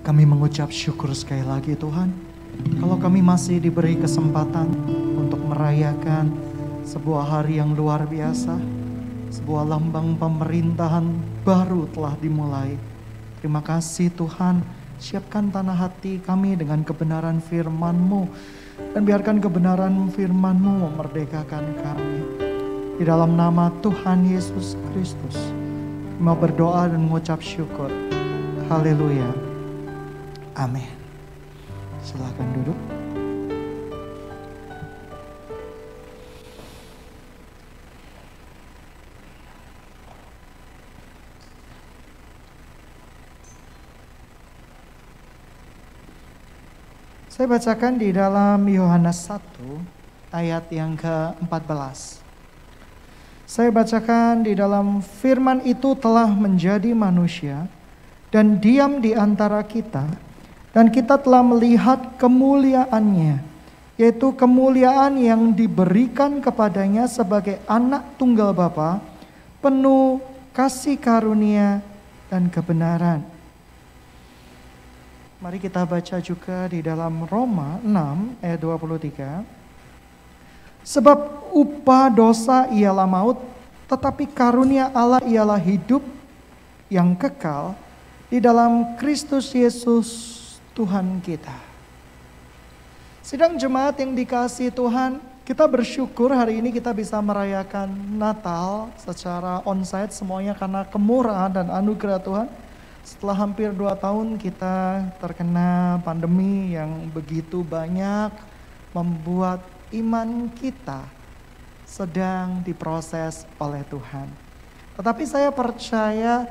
Kami mengucap syukur sekali lagi Tuhan, kalau kami masih diberi kesempatan untuk merayakan sebuah hari yang luar biasa, sebuah lambang pemerintahan baru telah dimulai. Terima kasih Tuhan, siapkan tanah hati kami dengan kebenaran firman-Mu, dan biarkan kebenaran firman-Mu memerdekakan kami. Di dalam nama Tuhan Yesus Kristus, mau berdoa dan mengucap syukur. Haleluya. Amin. Silakan duduk. Saya bacakan di dalam Yohanes 1 ayat yang ke-14. Saya bacakan di dalam firman itu telah menjadi manusia dan diam di antara kita. Dan kita telah melihat kemuliaannya, yaitu kemuliaan yang diberikan kepadanya sebagai anak tunggal Bapa, penuh kasih karunia dan kebenaran. Mari kita baca juga di dalam Roma 6 ayat 23. Sebab upah dosa ialah maut, tetapi karunia Allah ialah hidup yang kekal di dalam Kristus Yesus Tuhan kita. Sidang jemaat yang dikasihi Tuhan, kita bersyukur hari ini kita bisa merayakan Natal secara onsite semuanya karena kemurahan dan anugerah Tuhan. Setelah hampir 2 tahun kita terkena pandemi yang begitu banyak membuat iman kita sedang diproses oleh Tuhan. Tetapi saya percaya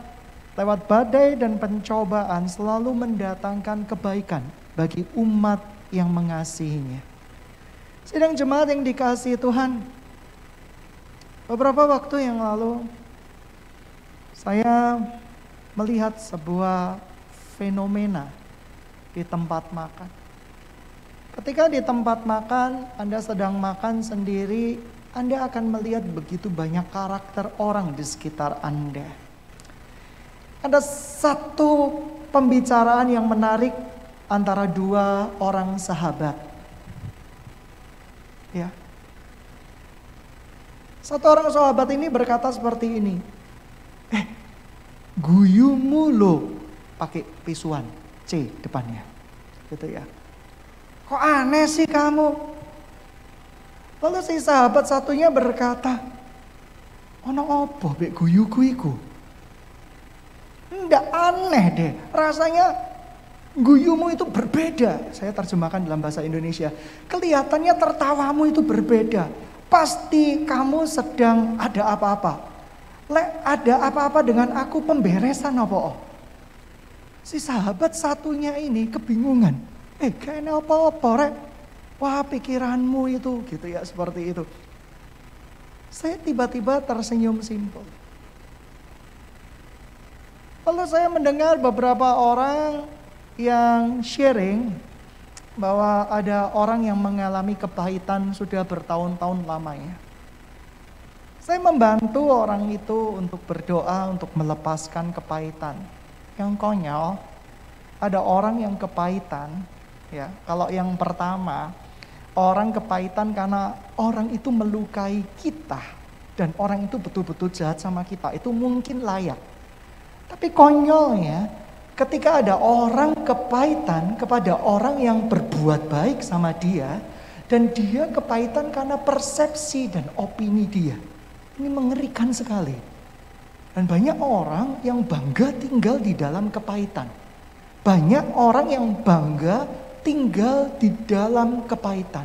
lewat badai dan pencobaan selalu mendatangkan kebaikan bagi umat yang mengasihinya. Sidang jemaat yang dikasihi Tuhan, beberapa waktu yang lalu saya melihat sebuah fenomena di tempat makan. Ketika di tempat makan, Anda sedang makan sendiri, Anda akan melihat begitu banyak karakter orang di sekitar Anda. Ada satu pembicaraan yang menarik antara 2 orang sahabat. Ya. Satu orang sahabat ini berkata seperti ini. Guyumu lo, pakai pisuan C depannya. Gitu ya. Kok aneh sih kamu? Lalu si sahabat satunya berkata, ono opo bek guyuku iku? Nggak aneh deh, rasanya guyumu itu berbeda. Saya terjemahkan dalam bahasa Indonesia. Kelihatannya tertawamu itu berbeda. Pasti kamu sedang ada apa-apa. Ada apa-apa dengan aku, pemberesan apa? Si sahabat satunya ini kebingungan. Kayaknya apa-apa rek. Wah pikiranmu itu gitu ya, seperti itu. Saya tiba-tiba tersenyum simpel. Lalu saya mendengar beberapa orang yang sharing bahwa ada orang yang mengalami kepahitan sudah bertahun-tahun lamanya. Saya membantu orang itu untuk berdoa untuk melepaskan kepahitan. Yang konyol, ada orang yang kepahitan, ya. Kalau yang pertama, orang kepahitan karena orang itu melukai kita dan orang itu betul-betul jahat sama kita, itu mungkin layak. Tapi konyolnya, ketika ada orang kepahitan kepada orang yang berbuat baik sama dia, dan dia kepahitan karena persepsi dan opini dia. Ini mengerikan sekali. Dan banyak orang yang bangga tinggal di dalam kepahitan. Banyak orang yang bangga tinggal di dalam kepahitan.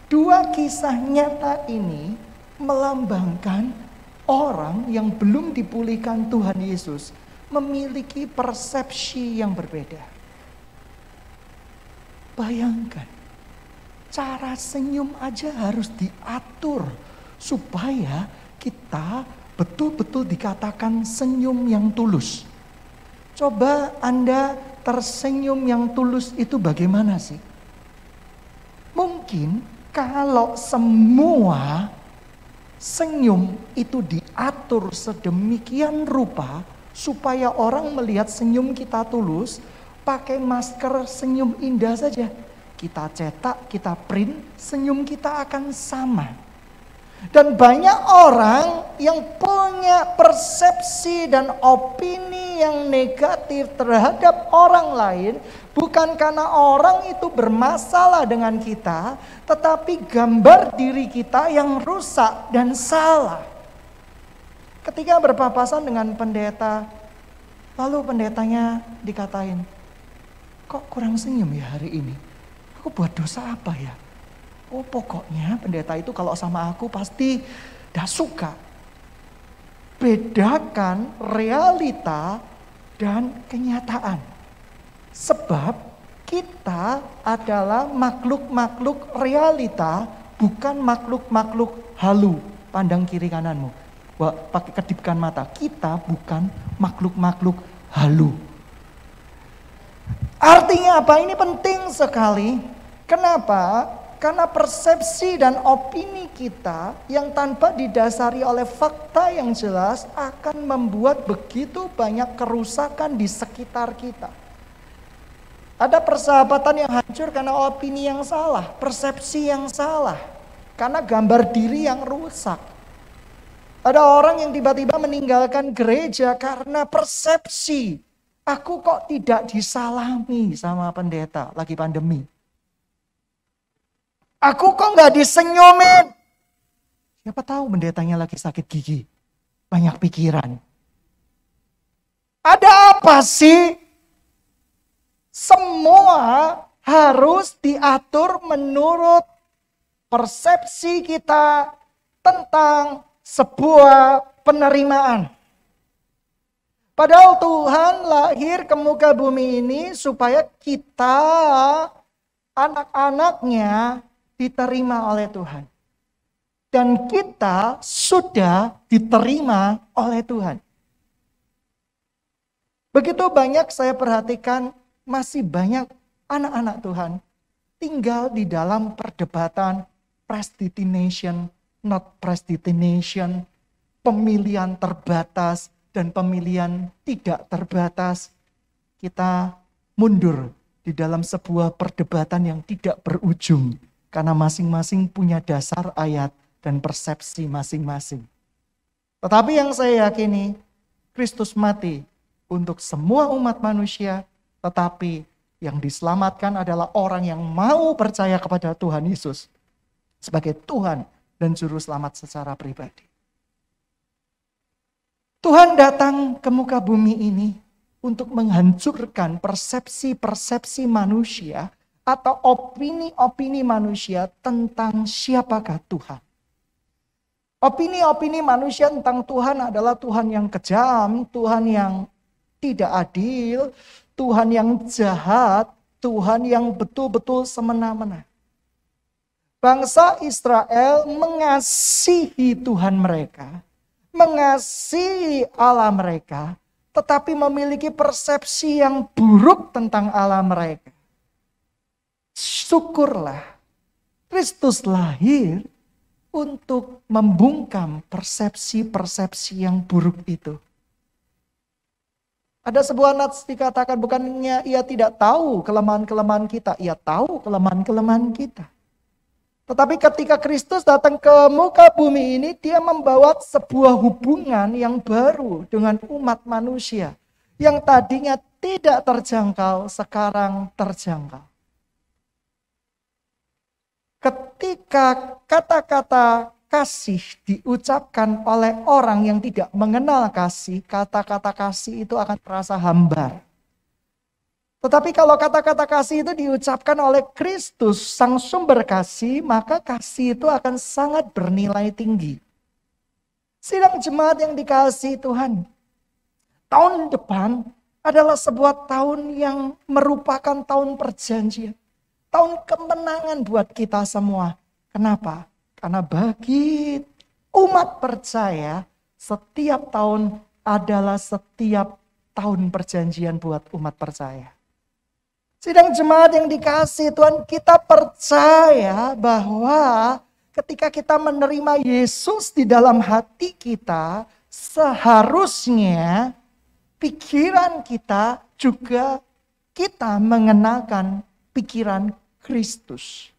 2 kisah nyata ini melambangkan orang yang belum dipulihkan Tuhan Yesus memiliki persepsi yang berbeda. Bayangkan, cara senyum aja harus diatur supaya kita betul-betul dikatakan senyum yang tulus. Coba Anda tersenyum yang tulus itu bagaimana sih? Mungkin kalau semua senyum itu diatur sedemikian rupa supaya orang melihat senyum kita tulus, pakai masker senyum indah saja. Kita cetak, kita print, senyum kita akan sama. Dan banyak orang yang punya persepsi dan opini yang negatif terhadap orang lain, bukan karena orang itu bermasalah dengan kita, tetapi gambar diri kita yang rusak dan salah. Ketika berpapasan dengan pendeta, lalu pendetanya dikatain, kok kurang senyum ya hari ini? Aku buat dosa apa ya? Oh pokoknya pendeta itu kalau sama aku pasti gak suka. Bedakan realita dan kenyataan. Sebab kita adalah makhluk-makhluk realita, bukan makhluk-makhluk halu. Pandang kiri kananmu. Wah, pakai kedipkan mata. Kita bukan makhluk-makhluk halu. Artinya apa? Ini penting sekali. Kenapa? Karena persepsi dan opini kita yang tanpa didasari oleh fakta yang jelas akan membuat begitu banyak kerusakan di sekitar kita. Ada persahabatan yang hancur karena opini yang salah, persepsi yang salah, karena gambar diri yang rusak. Ada orang yang tiba-tiba meninggalkan gereja karena persepsi, aku kok tidak disalami sama pendeta lagi pandemi. Aku kok gak disenyumin. Siapa tahu pendetanya lagi sakit gigi. Banyak pikiran. Ada apa sih? Semua harus diatur menurut persepsi kita tentang sebuah penerimaan. Padahal Tuhan lahir ke muka bumi ini supaya kita, anak-anaknya, diterima oleh Tuhan. Dan kita sudah diterima oleh Tuhan. Begitu banyak saya perhatikan, masih banyak anak-anak Tuhan tinggal di dalam perdebatan predestination, not predestination, pemilihan terbatas dan pemilihan tidak terbatas. Kita mundur di dalam sebuah perdebatan yang tidak berujung. Karena masing-masing punya dasar ayat dan persepsi masing-masing. Tetapi yang saya yakini, Kristus mati untuk semua umat manusia, tetapi yang diselamatkan adalah orang yang mau percaya kepada Tuhan Yesus sebagai Tuhan dan Juru Selamat secara pribadi. Tuhan datang ke muka bumi ini untuk menghancurkan persepsi-persepsi manusia atau opini-opini manusia tentang siapakah Tuhan. Opini-opini manusia tentang Tuhan adalah Tuhan yang kejam, Tuhan yang tidak adil, Tuhan yang jahat, Tuhan yang betul-betul semena-mena. Bangsa Israel mengasihi Tuhan mereka, mengasihi Allah mereka, tetapi memiliki persepsi yang buruk tentang Allah mereka. Syukurlah, Kristus lahir untuk membungkam persepsi-persepsi yang buruk itu. Ada sebuah nats dikatakan bukannya ia tidak tahu kelemahan-kelemahan kita, ia tahu kelemahan-kelemahan kita. Tetapi ketika Kristus datang ke muka bumi ini, dia membawa sebuah hubungan yang baru dengan umat manusia. Yang tadinya tidak terjangkau, sekarang terjangkau. Ketika kata-kata kasih diucapkan oleh orang yang tidak mengenal kasih, kata-kata kasih itu akan terasa hambar. Tetapi kalau kata-kata kasih itu diucapkan oleh Kristus, sang sumber kasih, maka kasih itu akan sangat bernilai tinggi. Sidang jemaat yang dikasihi Tuhan, tahun depan adalah sebuah tahun yang merupakan tahun perjanjian. Tahun kemenangan buat kita semua. Kenapa? Karena bagi umat percaya, setiap tahun adalah setiap tahun perjanjian buat umat percaya. Sidang jemaat yang dikasihi Tuhan, kita percaya bahwa ketika kita menerima Yesus di dalam hati kita, seharusnya pikiran kita juga kita mengenalkan pikiran Kristus.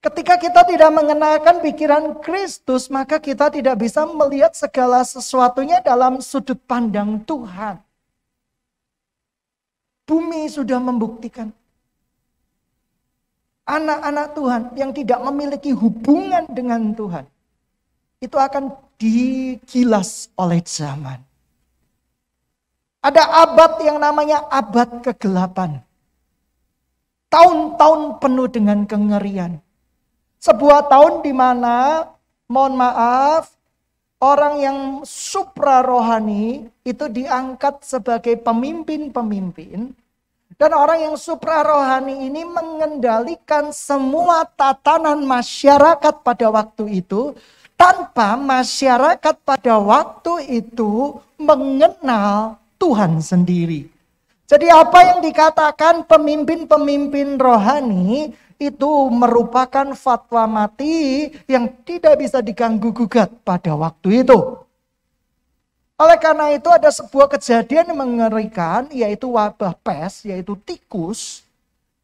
Ketika kita tidak mengenalkan pikiran Kristus, maka kita tidak bisa melihat segala sesuatunya dalam sudut pandang Tuhan. Bumi sudah membuktikan. Anak-anak Tuhan yang tidak memiliki hubungan dengan Tuhan, itu akan digilas oleh zaman. Ada abad yang namanya abad kegelapan. Tahun-tahun penuh dengan kengerian. Sebuah tahun di mana, mohon maaf, orang yang suprarohani itu diangkat sebagai pemimpin-pemimpin. Dan orang yang suprarohani ini mengendalikan semua tatanan masyarakat pada waktu itu. Tanpa masyarakat pada waktu itu mengenal Tuhan sendiri. Jadi apa yang dikatakan pemimpin-pemimpin rohani itu merupakan fatwa mati yang tidak bisa diganggu gugat pada waktu itu. Oleh karena itu ada sebuah kejadian yang mengerikan, yaitu wabah pes, yaitu tikus,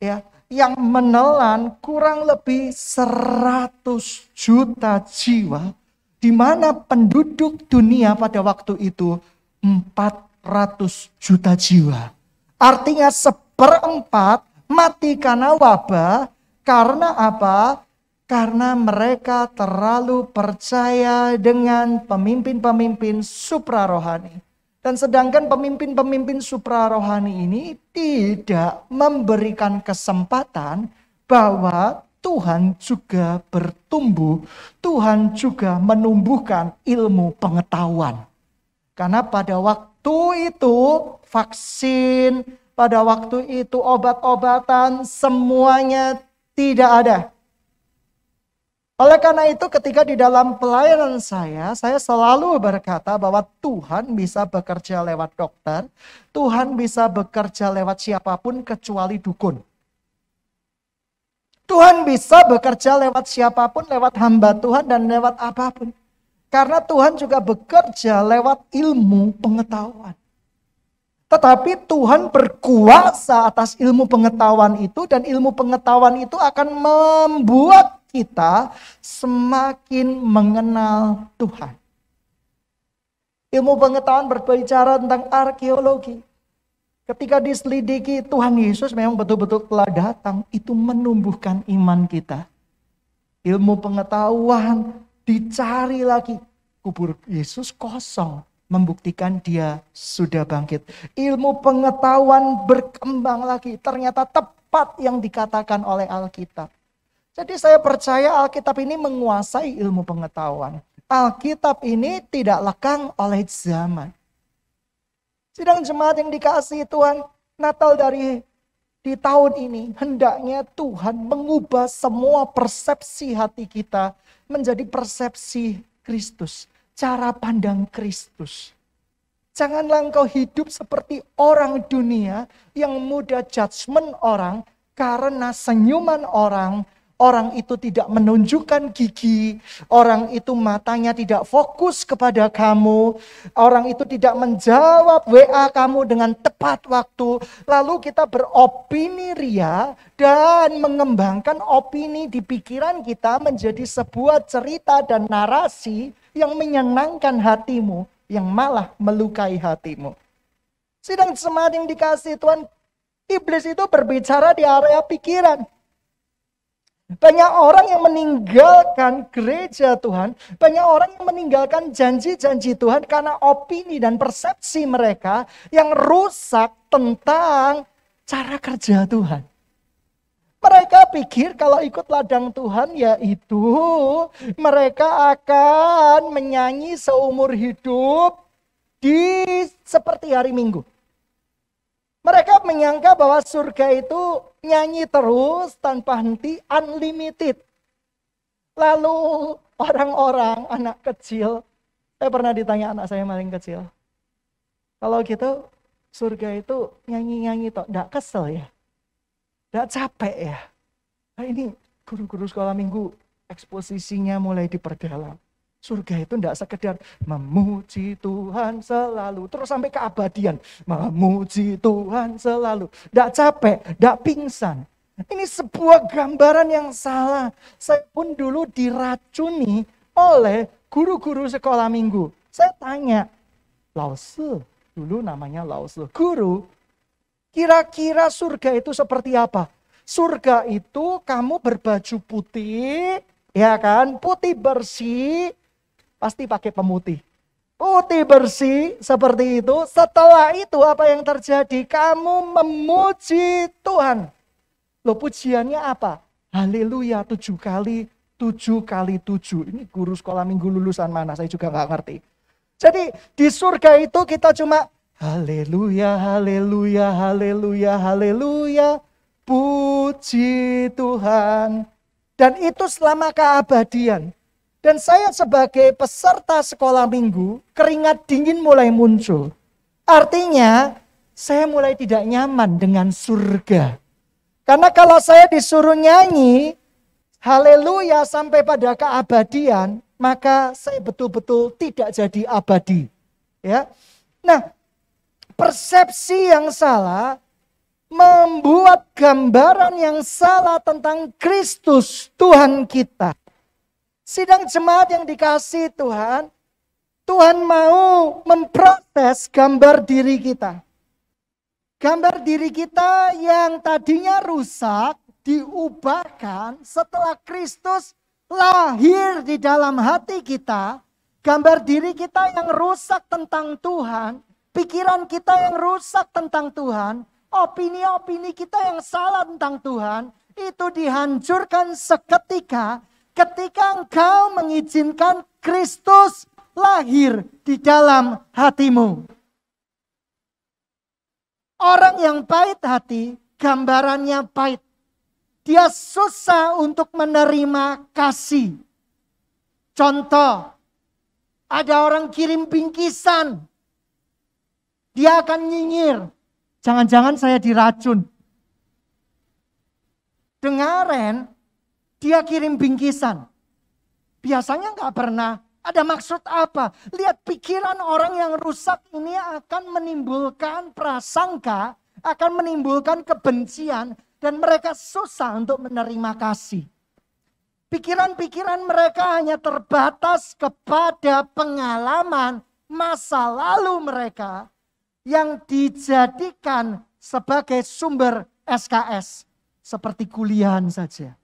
ya, yang menelan kurang lebih 100 juta jiwa, di mana penduduk dunia pada waktu itu 400 juta jiwa. Artinya 1/4 mati karena wabah. Karena apa? Karena mereka terlalu percaya dengan pemimpin-pemimpin suprarohani. Dan sedangkan pemimpin-pemimpin suprarohani ini tidak memberikan kesempatan bahwa Tuhan juga bertumbuh. Tuhan juga menumbuhkan ilmu pengetahuan. Karena pada waktu itu vaksin, pada waktu itu obat-obatan semuanya tidak ada. Oleh karena itu ketika di dalam pelayanan saya selalu berkata bahwa Tuhan bisa bekerja lewat dokter, Tuhan bisa bekerja lewat siapapun kecuali dukun. Tuhan bisa bekerja lewat siapapun, lewat hamba Tuhan dan lewat apapun. Karena Tuhan juga bekerja lewat ilmu pengetahuan. Tetapi Tuhan berkuasa atas ilmu pengetahuan itu, dan ilmu pengetahuan itu akan membuat kita semakin mengenal Tuhan. Ilmu pengetahuan berbicara tentang arkeologi. Ketika diselidiki Tuhan Yesus memang betul-betul telah datang, itu menumbuhkan iman kita. Ilmu pengetahuan dicari lagi, kubur Yesus kosong, membuktikan dia sudah bangkit. Ilmu pengetahuan berkembang lagi, ternyata tepat yang dikatakan oleh Alkitab. Jadi saya percaya Alkitab ini menguasai ilmu pengetahuan. Alkitab ini tidak lekang oleh zaman. Sidang jemaat yang dikasihi Tuhan, Natal di tahun ini hendaknya Tuhan mengubah semua persepsi hati kita menjadi persepsi Kristus. Cara pandang Kristus. Janganlah engkau hidup seperti orang dunia yang mudah judgment orang karena senyuman orang. Orang itu tidak menunjukkan gigi, orang itu matanya tidak fokus kepada kamu, orang itu tidak menjawab WA kamu dengan tepat waktu. Lalu kita beropini ria dan mengembangkan opini di pikiran kita menjadi sebuah cerita dan narasi yang menyenangkan hatimu, yang malah melukai hatimu. Sidang jemaat yang dikasihi Tuhan, iblis itu berbicara di area pikiran. Banyak orang yang meninggalkan gereja Tuhan, banyak orang yang meninggalkan janji-janji Tuhan karena opini dan persepsi mereka yang rusak tentang cara kerja Tuhan. Mereka pikir kalau ikut ladang Tuhan yaitu mereka akan menyanyi seumur hidup seperti hari Minggu. Mereka menyangka bahwa surga itu nyanyi terus tanpa henti, unlimited. Lalu orang-orang, anak kecil, saya pernah ditanya anak saya yang paling kecil. Kalau gitu surga itu nyanyi-nyanyi toh, enggak kesel ya? Enggak capek ya? Nah ini guru-guru sekolah minggu eksposisinya mulai diperdalam. Surga itu tidak sekedar memuji Tuhan selalu. Terus sampai keabadian. Memuji Tuhan selalu. Tidak capek, tidak pingsan. Ini sebuah gambaran yang salah. Saya pun dulu diracuni oleh guru-guru sekolah minggu. Saya tanya, Lao-Tzu, dulu namanya Lao-Tzu. Guru, kira-kira surga itu seperti apa? Surga itu kamu berbaju putih, ya kan? Putih bersih. Pasti pakai pemutih. Putih bersih seperti itu. Setelah itu apa yang terjadi? Kamu memuji Tuhan. Loh, pujiannya apa? Haleluya 7 kali 7 kali 7. Ini guru sekolah minggu lulusan mana? Saya juga nggak ngerti. Jadi di surga itu kita cuma haleluya, haleluya, haleluya, haleluya. Puji Tuhan. Dan itu selama keabadian. Dan saya sebagai peserta sekolah minggu, keringat dingin mulai muncul. Artinya, saya mulai tidak nyaman dengan surga. Karena kalau saya disuruh nyanyi, haleluya sampai pada keabadian, maka saya betul-betul tidak jadi abadi. Ya. Nah, persepsi yang salah membuat gambaran yang salah tentang Kristus Tuhan kita. Sidang jemaat yang dikasihi Tuhan, Tuhan mau memprotes gambar diri kita. Gambar diri kita yang tadinya rusak, diubahkan setelah Kristus lahir di dalam hati kita. Gambar diri kita yang rusak tentang Tuhan, pikiran kita yang rusak tentang Tuhan, opini-opini kita yang salah tentang Tuhan, itu dihancurkan seketika ketika engkau mengizinkan Kristus lahir di dalam hatimu. Orang yang pahit hati, gambarannya pahit. Dia susah untuk menerima kasih. Contoh, ada orang kirim bingkisan. Dia akan nyinyir. Jangan-jangan saya diracun. Dengaran, dia kirim bingkisan. Biasanya nggak pernah ada maksud apa. Lihat pikiran orang yang rusak ini akan menimbulkan prasangka, akan menimbulkan kebencian, dan mereka susah untuk menerima kasih. Pikiran-pikiran mereka hanya terbatas kepada pengalaman masa lalu mereka yang dijadikan sebagai sumber SKS. Seperti kuliahan saja.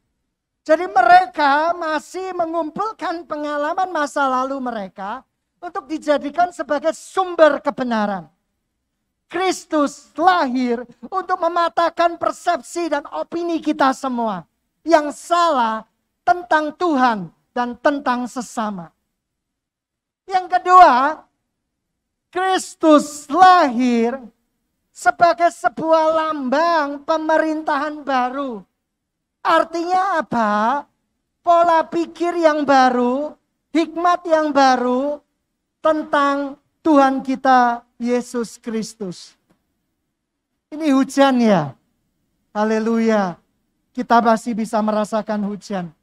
Jadi mereka masih mengumpulkan pengalaman masa lalu mereka untuk dijadikan sebagai sumber kebenaran. Kristus lahir untuk mematahkan persepsi dan opini kita semua yang salah tentang Tuhan dan tentang sesama. Yang kedua, Kristus lahir sebagai sebuah lambang pemerintahan baru. Artinya apa? Pola pikir yang baru, hikmat yang baru tentang Tuhan kita Yesus Kristus. Ini hujan ya? Haleluya. Kita masih bisa merasakan hujan.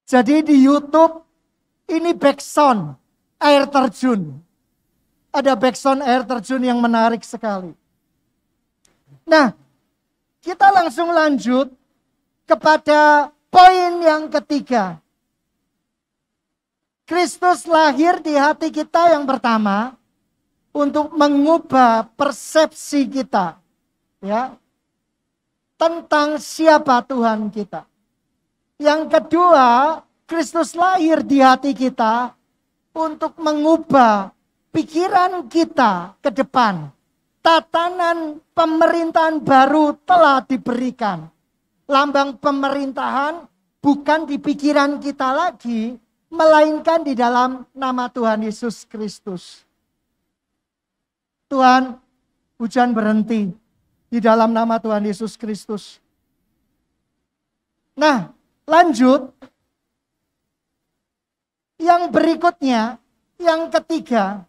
Jadi di YouTube ini backsound air terjun. Ada backsound air terjun yang menarik sekali. Nah, kita langsung lanjut kepada poin yang ketiga. Kristus lahir di hati kita yang pertama untuk mengubah persepsi kita, ya, tentang siapa Tuhan kita. Yang kedua, Kristus lahir di hati kita untuk mengubah pikiran kita ke depan. Tatanan pemerintahan baru telah diberikan. Lambang pemerintahan bukan di pikiran kita lagi, melainkan di dalam nama Tuhan Yesus Kristus. Tuhan, hujan berhenti di dalam nama Tuhan Yesus Kristus. Nah, lanjut. Yang berikutnya, yang ketiga.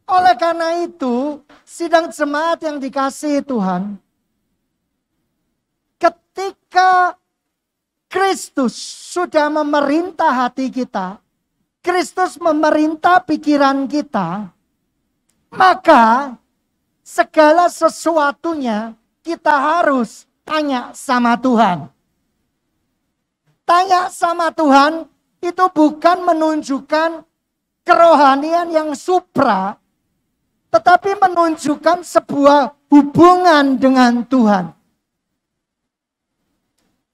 Oleh karena itu, sidang jemaat yang dikasihi Tuhan, ketika Kristus sudah memerintah hati kita, Kristus memerintah pikiran kita, maka segala sesuatunya kita harus tanya sama Tuhan. Tanya sama Tuhan itu bukan menunjukkan kerohanian yang supra, tetapi menunjukkan sebuah hubungan dengan Tuhan.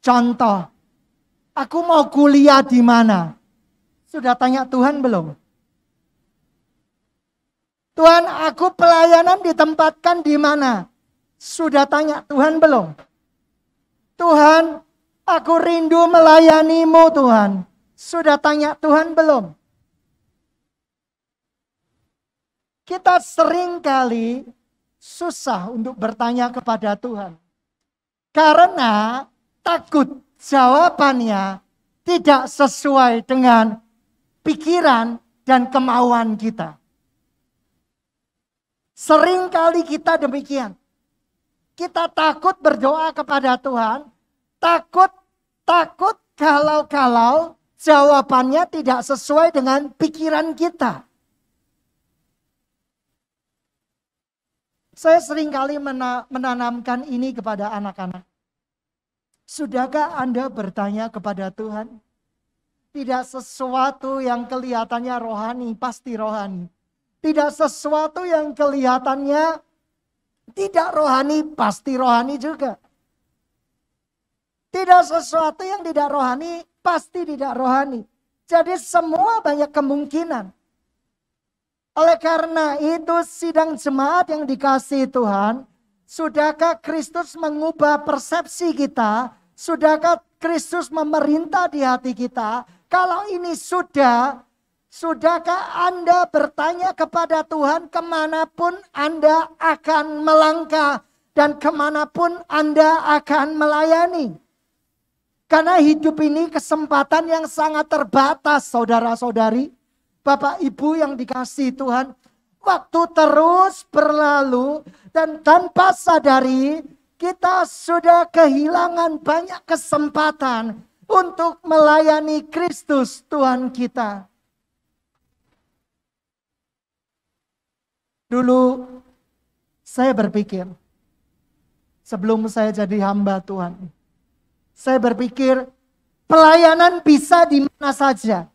Contoh, aku mau kuliah di mana? Sudah tanya Tuhan belum? Tuhan, aku pelayanan ditempatkan di mana? Sudah tanya Tuhan belum? Tuhan, aku rindu melayani-Mu Tuhan. Sudah tanya Tuhan belum? Kita seringkali susah untuk bertanya kepada Tuhan. Karena takut jawabannya tidak sesuai dengan pikiran dan kemauan kita. Seringkali kita demikian. Kita takut berdoa kepada Tuhan. Takut kalau jawabannya tidak sesuai dengan pikiran kita. Saya seringkali menanamkan ini kepada anak-anak. Sudahkah Anda bertanya kepada Tuhan? Tidak sesuatu yang kelihatannya rohani, pasti rohani. Tidak sesuatu yang kelihatannya tidak rohani, pasti rohani juga. Tidak sesuatu yang tidak rohani, pasti tidak rohani. Jadi semua banyak kemungkinan. Oleh karena itu sidang jemaat yang dikasihi Tuhan, sudahkah Kristus mengubah persepsi kita? Sudahkah Kristus memerintah di hati kita? Kalau ini sudahkah Anda bertanya kepada Tuhan kemanapun Anda akan melangkah dan kemanapun Anda akan melayani? Karena hidup ini kesempatan yang sangat terbatas, saudara-saudari. Bapak Ibu yang dikasihi Tuhan, waktu terus berlalu dan tanpa sadari kita sudah kehilangan banyak kesempatan untuk melayani Kristus Tuhan kita. Dulu saya berpikir, sebelum saya jadi hamba Tuhan, saya berpikir pelayanan bisa di mana saja.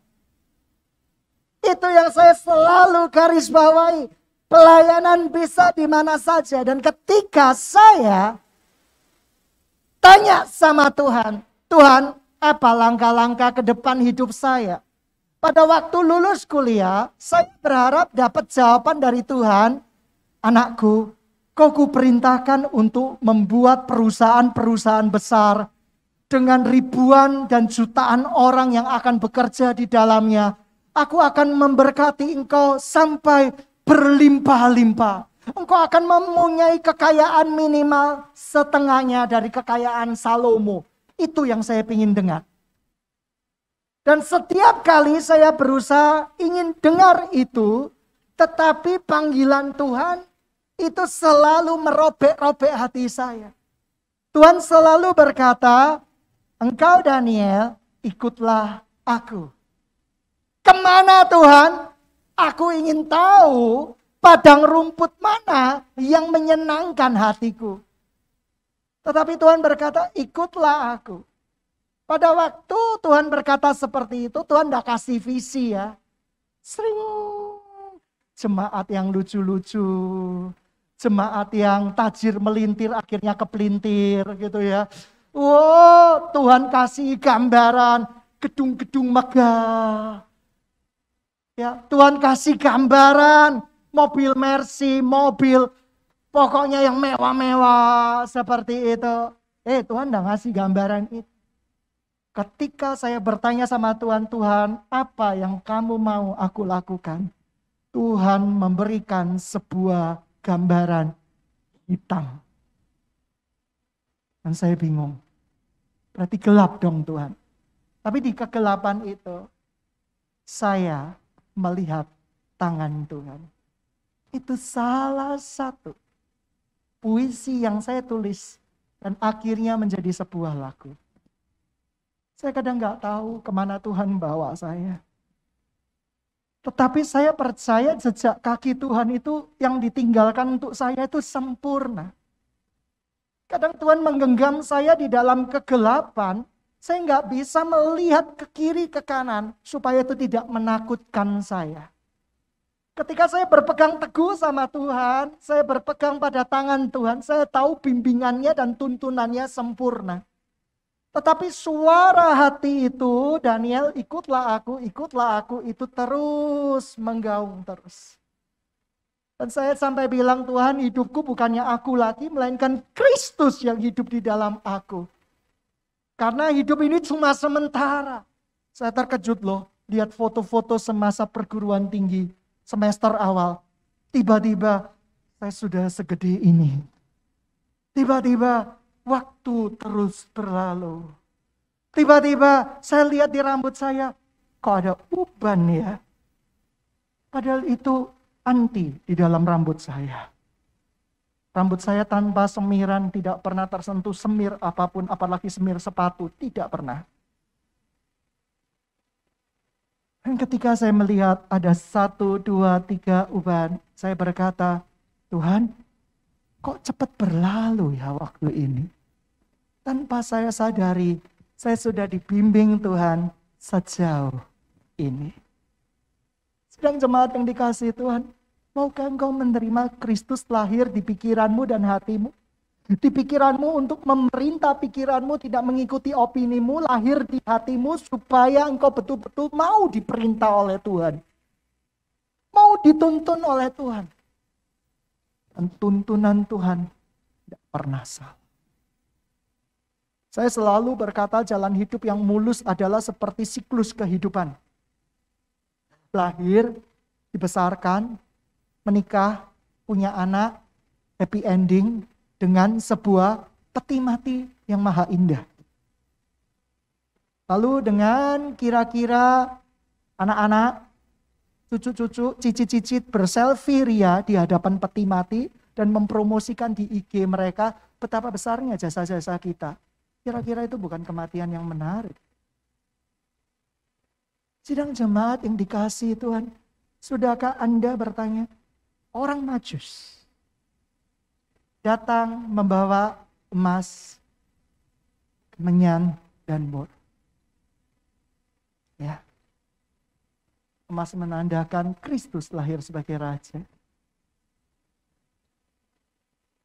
Itu yang saya selalu garis bawahi. Pelayanan bisa di mana saja. Dan ketika saya tanya sama Tuhan, Tuhan, apa langkah-langkah ke depan hidup saya? Pada waktu lulus kuliah, saya berharap dapat jawaban dari Tuhan, anakku, kau kuperintahkan untuk membuat perusahaan-perusahaan besar dengan ribuan dan jutaan orang yang akan bekerja di dalamnya. Aku akan memberkati engkau sampai berlimpah-limpah. Engkau akan mempunyai kekayaan minimal setengahnya dari kekayaan Salomo. Itu yang saya ingin dengar. Dan setiap kali saya berusaha ingin dengar itu, tetapi panggilan Tuhan itu selalu merobek-robek hati saya. Tuhan selalu berkata, engkau Daniel, ikutlah aku. Kemana Tuhan? Aku ingin tahu padang rumput mana yang menyenangkan hatiku. Tetapi Tuhan berkata, ikutlah aku. Pada waktu Tuhan berkata seperti itu, Tuhan tidak kasih visi ya. Sering jemaat yang lucu-lucu, jemaat yang tajir melintir akhirnya kepelintir gitu ya. Wow, Tuhan kasih gambaran gedung-gedung megah. Ya, Tuhan kasih gambaran mobil Mercy, mobil pokoknya yang mewah-mewah seperti itu. Tuhan tidak ngasih gambaran itu. Ketika saya bertanya sama Tuhan, Tuhan apa yang kamu mau aku lakukan? Tuhan memberikan sebuah gambaran hitam. Dan saya bingung. Berarti gelap dong Tuhan. Tapi di kegelapan itu saya melihat tangan Tuhan. Itu salah satu puisi yang saya tulis dan akhirnya menjadi sebuah lagu. Saya kadang nggak tahu kemana Tuhan bawa saya. Tetapi saya percaya jejak kaki Tuhan itu yang ditinggalkan untuk saya itu sempurna. Kadang Tuhan menggenggam saya di dalam kegelapan. Saya nggak bisa melihat ke kiri ke kanan supaya itu tidak menakutkan saya. Ketika saya berpegang teguh sama Tuhan, saya berpegang pada tangan Tuhan, saya tahu bimbingannya dan tuntunannya sempurna. Tetapi suara hati itu, Daniel, ikutlah aku, itu terus menggaung terus. Dan saya sampai bilang, Tuhan, hidupku bukannya aku lagi, melainkan Kristus yang hidup di dalam aku. Karena hidup ini cuma sementara. Saya terkejut loh, lihat foto-foto semasa perguruan tinggi, semester awal. Tiba-tiba saya sudah segede ini. Tiba-tiba waktu terus berlalu. Tiba-tiba saya lihat di rambut saya, kok ada uban ya? Padahal itu anti di dalam rambut saya. Rambut saya tanpa semiran, tidak pernah tersentuh semir apapun, apalagi semir sepatu, tidak pernah. Dan ketika saya melihat ada 1, 2, 3 uban, saya berkata, Tuhan, kok cepat berlalu ya waktu ini? Tanpa saya sadari, saya sudah dibimbing Tuhan sejauh ini. Sedang jemaat yang dikasihi Tuhan, maukah engkau menerima Kristus lahir di pikiranmu dan hatimu? Di pikiranmu untuk memerintah pikiranmu, tidak mengikuti opinimu, lahir di hatimu supaya engkau betul-betul mau diperintah oleh Tuhan. Mau dituntun oleh Tuhan. Dan tuntunan Tuhan tidak pernah salah. Saya selalu berkata jalan hidup yang mulus adalah seperti siklus kehidupan. Lahir, dibesarkan, menikah, punya anak, happy ending dengan sebuah peti mati yang maha indah. Lalu dengan kira-kira anak-anak, cucu-cucu, cicit-cicit berselfie ria di hadapan peti mati dan mempromosikan di IG mereka betapa besarnya jasa-jasa kita. Kira-kira itu bukan kematian yang menarik. Sidang jemaat yang dikasihi Tuhan, sudahkah Anda bertanya, orang Majus datang membawa emas, kemenyan, dan mur. Ya. Emas menandakan Kristus lahir sebagai raja.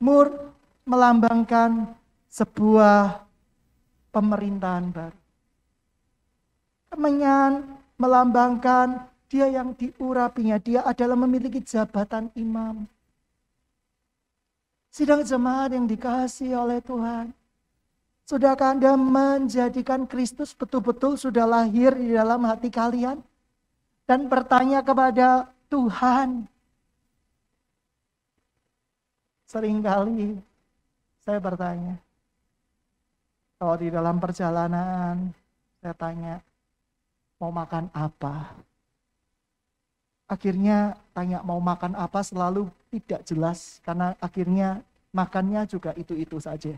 Mur melambangkan sebuah pemerintahan baru. Kemenyan melambangkan dia yang diurapinya, dia adalah memiliki jabatan imam. Sidang jemaat yang dikasihi oleh Tuhan, sudahkah Anda menjadikan Kristus betul-betul sudah lahir di dalam hati kalian? Dan bertanya kepada Tuhan. Seringkali saya bertanya, kalau di dalam perjalanan saya tanya, mau makan apa? Akhirnya tanya mau makan apa selalu tidak jelas, karena akhirnya makannya juga itu-itu saja.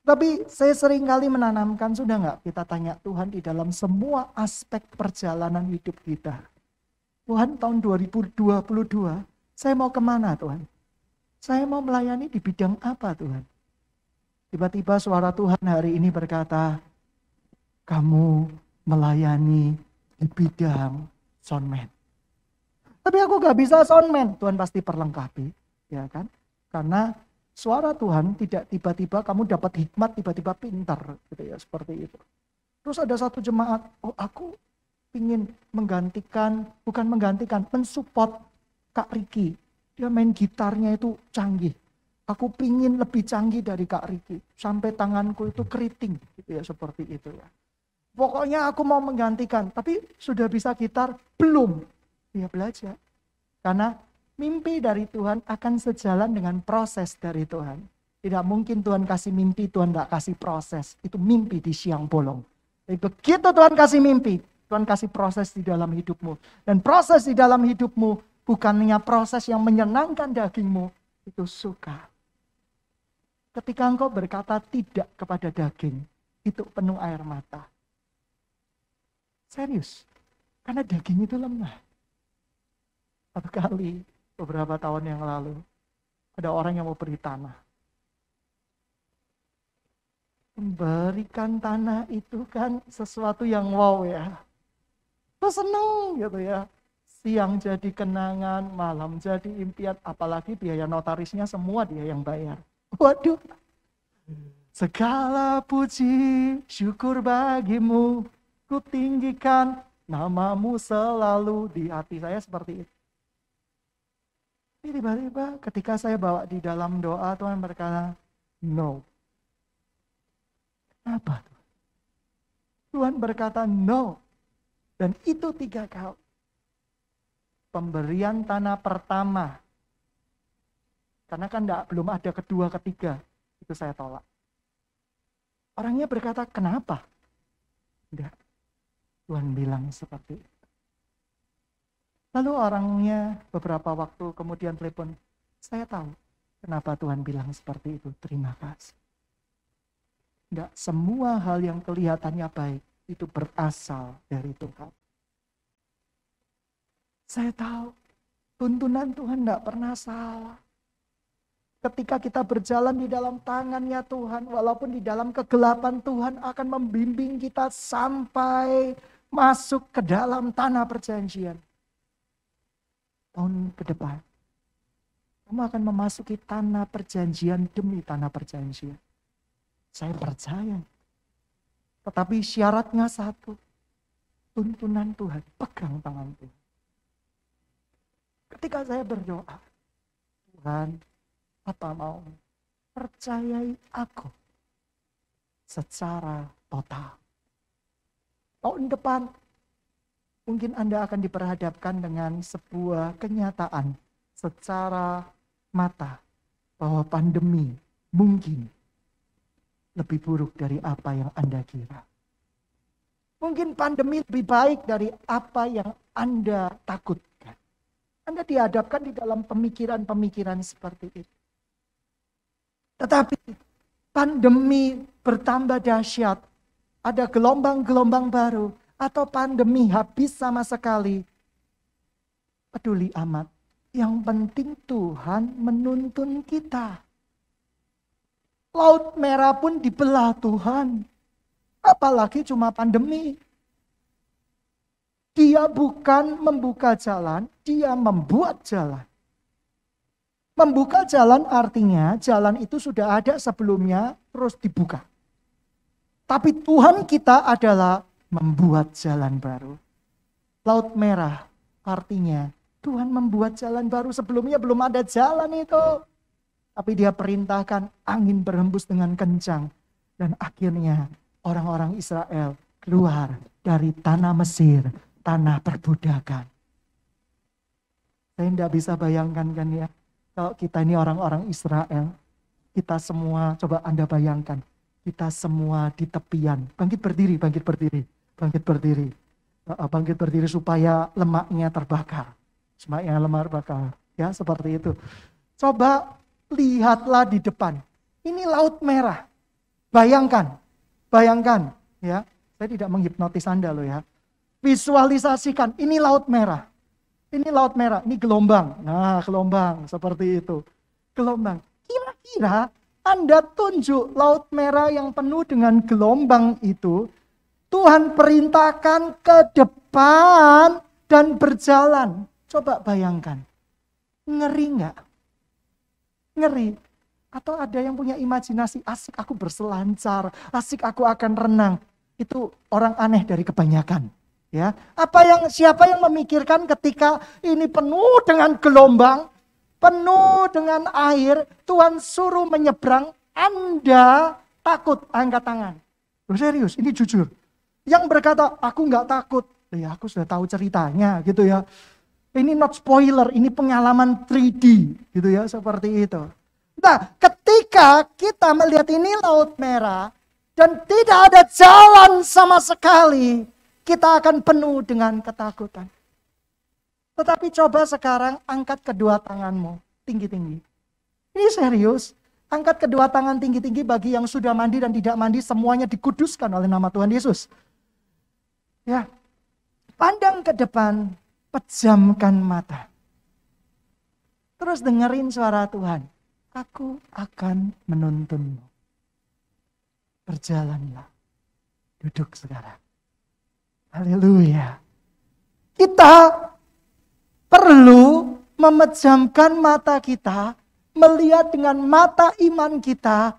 Tapi saya sering kali menanamkan, sudah nggak kita tanya Tuhan di dalam semua aspek perjalanan hidup kita. Tuhan, tahun 2022, saya mau kemana Tuhan? Saya mau melayani di bidang apa Tuhan? Tiba-tiba suara Tuhan hari ini berkata, kamu melayani di bidang soundman. Tapi aku gak bisa soundman. Tuhan pasti perlengkapi, ya kan? Karena suara Tuhan tidak tiba-tiba kamu dapat hikmat, tiba-tiba pintar, gitu ya, seperti itu. Terus ada satu jemaat, oh aku ingin mensupport Kak Riki. Dia main gitarnya itu canggih. Aku pingin lebih canggih dari Kak Riki. Sampai tanganku itu keriting, gitu ya, seperti itu ya. Pokoknya aku mau menggantikan, tapi sudah bisa gitar? Belum. Ya belajar. Karena mimpi dari Tuhan akan sejalan dengan proses dari Tuhan. Tidak mungkin Tuhan kasih mimpi, Tuhan gak kasih proses. Itu mimpi di siang bolong. Tapi begitu Tuhan kasih mimpi, Tuhan kasih proses di dalam hidupmu. Dan proses di dalam hidupmu bukannya proses yang menyenangkan dagingmu, itu suka. Ketika engkau berkata tidak kepada daging, itu penuh air mata. Serius, karena daging itu lemah. Satu kali, beberapa tahun yang lalu, ada orang yang mau beri tanah. Memberikan tanah itu kan sesuatu yang wow ya. Terus seneng gitu ya. Siang jadi kenangan, malam jadi impian. Apalagi biaya notarisnya semua dia yang bayar. Waduh. Segala puji, syukur bagimu. Ku tinggikan namamu selalu di hati saya seperti itu. Ini tiba-tiba ketika saya bawa di dalam doa, Tuhan berkata, no. Kenapa Tuhan? Tuhan berkata no. Dan itu 3 kali. Pemberian tanah pertama. Karena kan belum ada kedua, ketiga. Itu saya tolak. Orangnya berkata, kenapa? Tidak. Tuhan bilang seperti itu. Lalu orangnya beberapa waktu kemudian telepon, saya tahu kenapa Tuhan bilang seperti itu. Terima kasih. Tidak semua hal yang kelihatannya baik itu berasal dari Tuhan. Saya tahu tuntunan Tuhan tidak pernah salah. Ketika kita berjalan di dalam tangannya Tuhan, walaupun di dalam kegelapan, Tuhan akan membimbing kita sampai masuk ke dalam tanah perjanjian. Tahun ke depan, kamu akan memasuki tanah perjanjian demi tanah perjanjian. Saya percaya. Tetapi syaratnya satu. Tuntunan Tuhan. Pegang tangan Tuhan. Ketika saya berdoa. Tuhan, apa mau? Percayai aku. Secara total. Tahun depan. Mungkin Anda akan diperhadapkan dengan sebuah kenyataan. Secara mata. Bahwa pandemi mungkin lebih buruk dari apa yang Anda kira. Mungkin pandemi lebih baik dari apa yang Anda takutkan. Anda dihadapkan di dalam pemikiran-pemikiran seperti itu. Tetapi pandemi bertambah dahsyat. Ada gelombang-gelombang baru. Atau pandemi habis sama sekali. Peduli amat. Yang penting Tuhan menuntun kita. Laut Merah pun dibelah Tuhan. Apalagi cuma pandemi. Dia bukan membuka jalan, dia membuat jalan. Membuka jalan artinya jalan itu sudah ada sebelumnya terus dibuka. Tapi Tuhan kita adalah membuat jalan baru. Laut Merah artinya Tuhan membuat jalan baru, sebelumnya belum ada jalan itu. Tapi dia perintahkan angin berhembus dengan kencang. Dan akhirnya orang-orang Israel keluar dari tanah Mesir, tanah perbudakan. Saya tidak bisa bayangkan kan ya. Kalau kita ini orang-orang Israel, kita semua, coba Anda bayangkan. Kita semua di tepian. Bangkit berdiri, bangkit berdiri. Bangkit berdiri. Bangkit berdiri supaya lemaknya terbakar. Semaknya lemak terbakar. Ya seperti itu. Coba lihatlah di depan. Ini Laut Merah. Bayangkan. Bayangkan. Ya, saya tidak menghipnotis Anda loh ya. Visualisasikan. Ini Laut Merah. Ini Laut Merah. Ini gelombang. Nah gelombang. Seperti itu. Gelombang. Kira-kira Anda tunjuk Laut Merah yang penuh dengan gelombang itu. Tuhan perintahkan ke depan dan berjalan. Coba bayangkan. Ngeri nggak? Ngeri. Atau ada yang punya imajinasi, asik aku berselancar, asik aku akan renang. Itu orang aneh dari kebanyakan. Ya, siapa yang memikirkan ketika ini penuh dengan gelombang, penuh dengan air, Tuhan suruh menyeberang, Anda takut, angkat tangan. Loh, serius, ini jujur. Yang berkata, aku nggak takut. Ya, aku sudah tahu ceritanya gitu ya. Ini not spoiler, ini pengalaman 3D gitu ya, seperti itu. Nah, ketika kita melihat ini Laut Merah dan tidak ada jalan sama sekali, kita akan penuh dengan ketakutan. Tetapi coba sekarang angkat kedua tanganmu tinggi-tinggi. Ini serius. Angkat kedua tangan tinggi-tinggi bagi yang sudah mandi dan tidak mandi, semuanya dikuduskan oleh nama Tuhan Yesus. Ya, pandang ke depan, pejamkan mata. Terus dengerin suara Tuhan. Aku akan menuntunmu. Berjalanlah. Duduk sekarang. Haleluya. Kita perlu memejamkan mata kita, melihat dengan mata iman kita,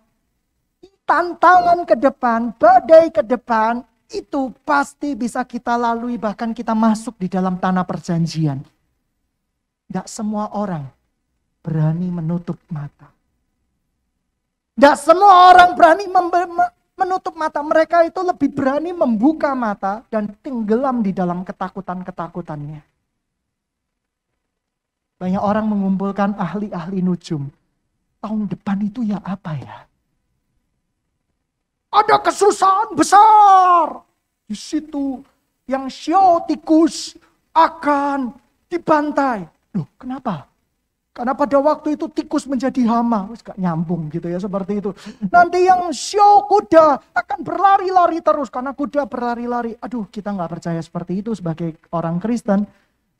tantangan ke depan, badai ke depan, itu pasti bisa kita lalui, bahkan kita masuk di dalam tanah perjanjian. Tidak semua orang berani menutup mata. Tidak semua orang berani menutup mata. Mereka itu lebih berani membuka mata dan tenggelam di dalam ketakutan-ketakutannya. Banyak orang mengumpulkan ahli-ahli nujum. Tahun depan itu ya apa ya? Ada kesusahan besar. Di situ yang sio tikus akan dibantai. Loh, kenapa? Karena pada waktu itu tikus menjadi hama. Gak nyambung gitu ya, seperti itu. Nanti yang sio kuda akan berlari-lari terus. Karena kuda berlari-lari. Aduh, kita gak percaya seperti itu sebagai orang Kristen.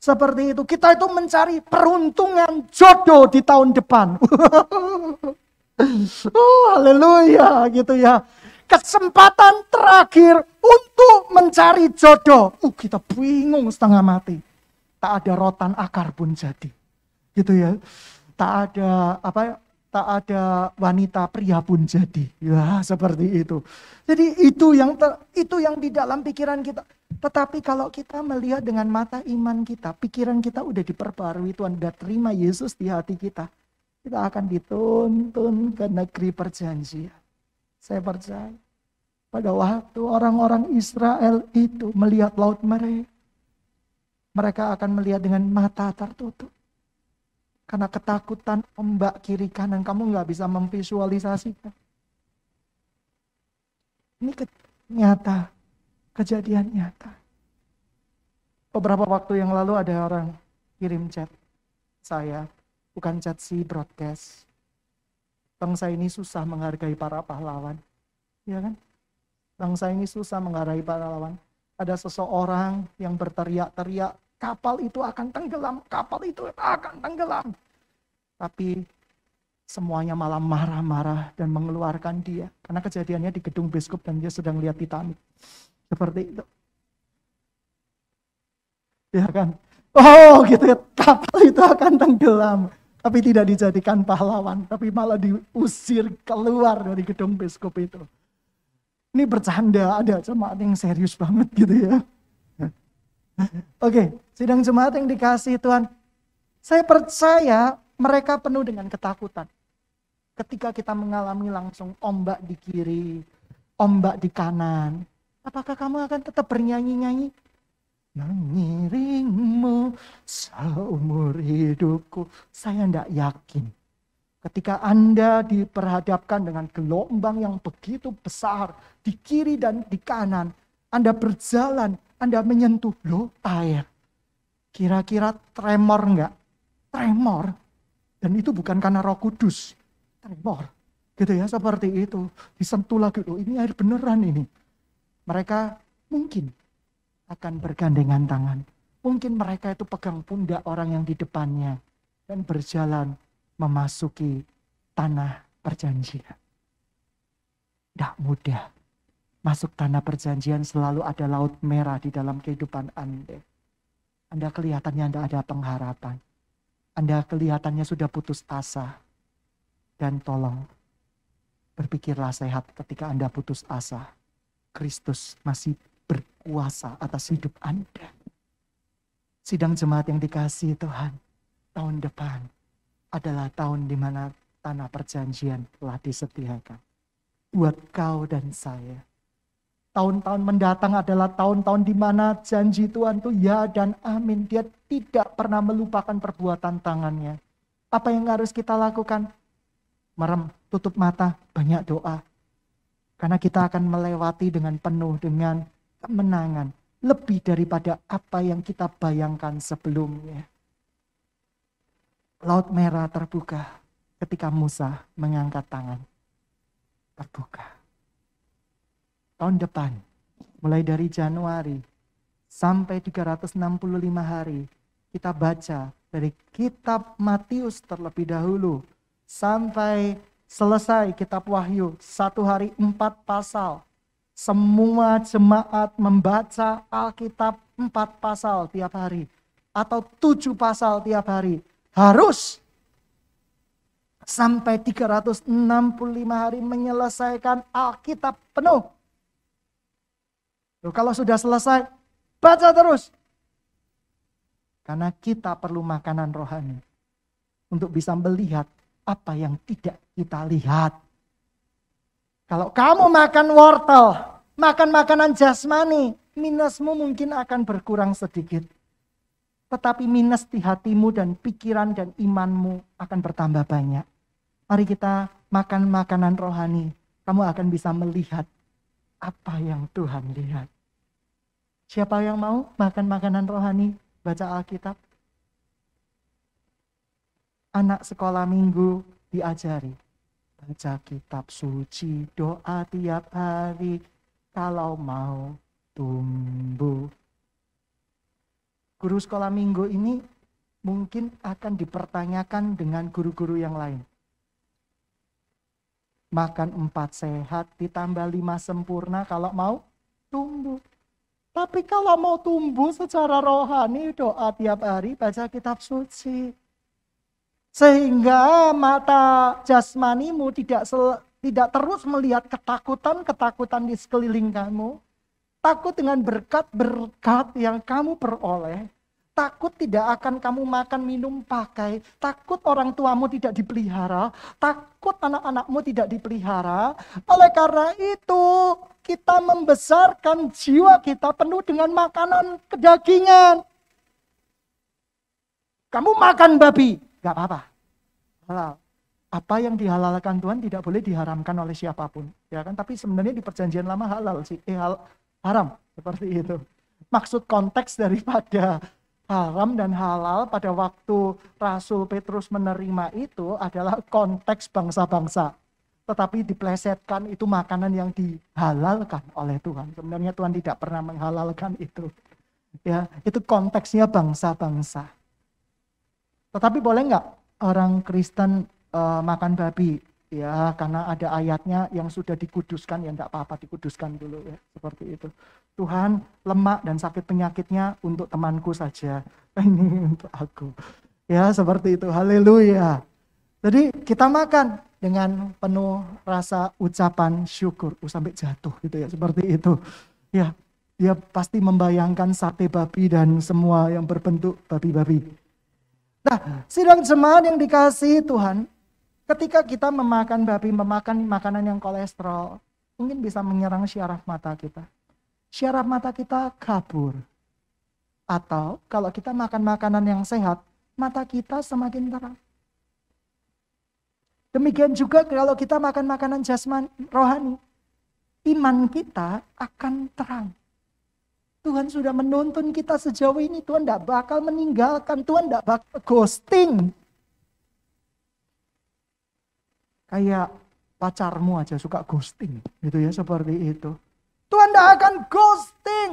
Seperti itu. Kita itu mencari peruntungan jodoh di tahun depan. Oh, haleluya gitu ya. Kesempatan terakhir untuk mencari jodoh. Kita bingung setengah mati. Tak ada rotan akar pun jadi. Gitu ya. Tak ada wanita pria pun jadi. Ya, seperti itu. Jadi itu yang di dalam pikiran kita. Tetapi kalau kita melihat dengan mata iman kita, pikiran kita udah diperbarui, Tuhan udah terima Yesus di hati kita. Kita akan dituntun ke negeri perjanjian. Saya percaya pada waktu orang-orang Israel itu melihat laut merah, mereka akan melihat dengan mata tertutup. Karena ketakutan ombak kiri kanan, kamu gak bisa memvisualisasikan. Ini nyata, kejadian nyata. Beberapa waktu yang lalu ada orang kirim chat saya, bukan chat si broadcast. Bangsa ini susah menghargai para pahlawan. Ya kan? Bangsa ini susah menghargai para pahlawan. Ada seseorang yang berteriak-teriak, kapal itu akan tenggelam, kapal itu akan tenggelam. Tapi semuanya malah marah-marah dan mengeluarkan dia. Karena kejadiannya di gedung biskup dan dia sedang lihat Titanic. Seperti itu. Ya kan? Oh gitu ya, kapal itu akan tenggelam. Tapi tidak dijadikan pahlawan, tapi malah diusir keluar dari gedung biskup itu. Ini bercanda, ada jemaat yang serius banget gitu ya. Oke, sidang jemaat yang dikasihi Tuhan. Saya percaya mereka penuh dengan ketakutan. Ketika kita mengalami langsung ombak di kiri, ombak di kanan. Apakah kamu akan tetap bernyanyi-nyanyi? Mengiringmu seumur hidupku. Saya tidak yakin. Ketika Anda diperhadapkan dengan gelombang yang begitu besar di kiri dan di kanan, Anda berjalan, Anda menyentuh air. Kira-kira tremor enggak? Tremor. Dan itu bukan karena Roh Kudus. Tremor. Gitu ya, seperti itu. Disentuh lagi, ini air beneran ini. Mereka mungkin akan bergandengan tangan. Mungkin mereka itu pegang pundak orang yang di depannya dan berjalan memasuki tanah perjanjian. Tidak mudah. Masuk tanah perjanjian selalu ada laut merah di dalam kehidupan Anda. Anda kelihatannya tidak ada pengharapan. Anda kelihatannya sudah putus asa. Dan tolong, berpikirlah sehat ketika Anda putus asa. Kristus masih berkuasa atas hidup Anda. Sidang jemaat yang dikasihi Tuhan, tahun depan adalah tahun di mana tanah perjanjian telah disediakan buat kau dan saya. Tahun-tahun mendatang adalah tahun-tahun di mana janji Tuhan itu ya dan amin. Dia tidak pernah melupakan perbuatan tangannya. Apa yang harus kita lakukan? Merem, tutup mata, banyak doa. Karena kita akan melewati dengan penuh dengan kemenangan. Lebih daripada apa yang kita bayangkan sebelumnya. Laut merah terbuka ketika Musa mengangkat tangan, terbuka. Tahun depan, mulai dari Januari sampai 365 hari, kita baca dari kitab Matius terlebih dahulu sampai selesai kitab Wahyu, 1 hari 4 pasal. Semua jemaat membaca Alkitab 4 pasal tiap hari atau 7 pasal tiap hari. Harus sampai 365 hari menyelesaikan Alkitab penuh. Loh, kalau sudah selesai, baca terus. Karena kita perlu makanan rohani untuk bisa melihat apa yang tidak kita lihat. Kalau kamu makan wortel, makan makanan jasmani, minusmu mungkin akan berkurang sedikit. Tetapi minus di hatimu dan pikiran dan imanmu akan bertambah banyak. Mari kita makan makanan rohani. Kamu akan bisa melihat apa yang Tuhan lihat. Siapa yang mau makan makanan rohani, baca Alkitab? Anak sekolah minggu diajari. Baca kitab suci, doa tiap hari, kalau mau tumbuh. Guru sekolah minggu ini mungkin akan dipertanyakan dengan guru-guru yang lain. Makan 4 sehat, ditambah 5 sempurna kalau mau tumbuh. Tapi kalau mau tumbuh secara rohani, doa tiap hari, baca kitab suci. Sehingga mata jasmanimu tidak terus melihat ketakutan di sekeliling kamu. Takut dengan berkat-berkat yang kamu peroleh. Takut tidak akan kamu makan, minum, pakai. Takut orang tuamu tidak dipelihara. Takut anak-anakmu tidak dipelihara. Oleh karena itu, kita membesarkan jiwa kita penuh dengan makanan kedagingan. Kamu makan babi, gak apa-apa. Halal. Apa yang dihalalkan Tuhan tidak boleh diharamkan oleh siapapun. Ya kan? Tapi sebenarnya di perjanjian lama halal sih. Haram. Seperti itu. Maksud konteks daripada haram dan halal pada waktu Rasul Petrus menerima itu adalah konteks bangsa-bangsa. Tetapi diplesetkan itu makanan yang dihalalkan oleh Tuhan. Sebenarnya Tuhan tidak pernah menghalalkan itu. Ya, itu konteksnya bangsa-bangsa. Tetapi boleh nggak orang Kristen makan babi? Ya, karena ada ayatnya yang sudah dikuduskan, ya enggak apa-apa, dikuduskan dulu ya, seperti itu. Tuhan, lemak dan sakit penyakitnya untuk temanku saja. Ini untuk aku. Ya, seperti itu. Haleluya. Jadi kita makan dengan penuh rasa ucapan syukur. Sampai jatuh gitu ya, seperti itu. Ya, dia pasti membayangkan sate babi dan semua yang berbentuk babi-babi. Nah, sidang jemaat yang dikasihi Tuhan, ketika kita memakan babi, memakan makanan yang kolesterol, mungkin bisa menyerang syaraf mata kita. Syaraf mata kita kabur. Atau kalau kita makan makanan yang sehat, mata kita semakin terang. Demikian juga kalau kita makan makanan jasmani, rohani, iman kita akan terang. Tuhan sudah menuntun kita sejauh ini. Tuhan tidak bakal meninggalkan. Tuhan tidak bakal ghosting. Kayak pacarmu aja suka ghosting. Gitu ya, seperti itu. Tuhan tidak akan ghosting.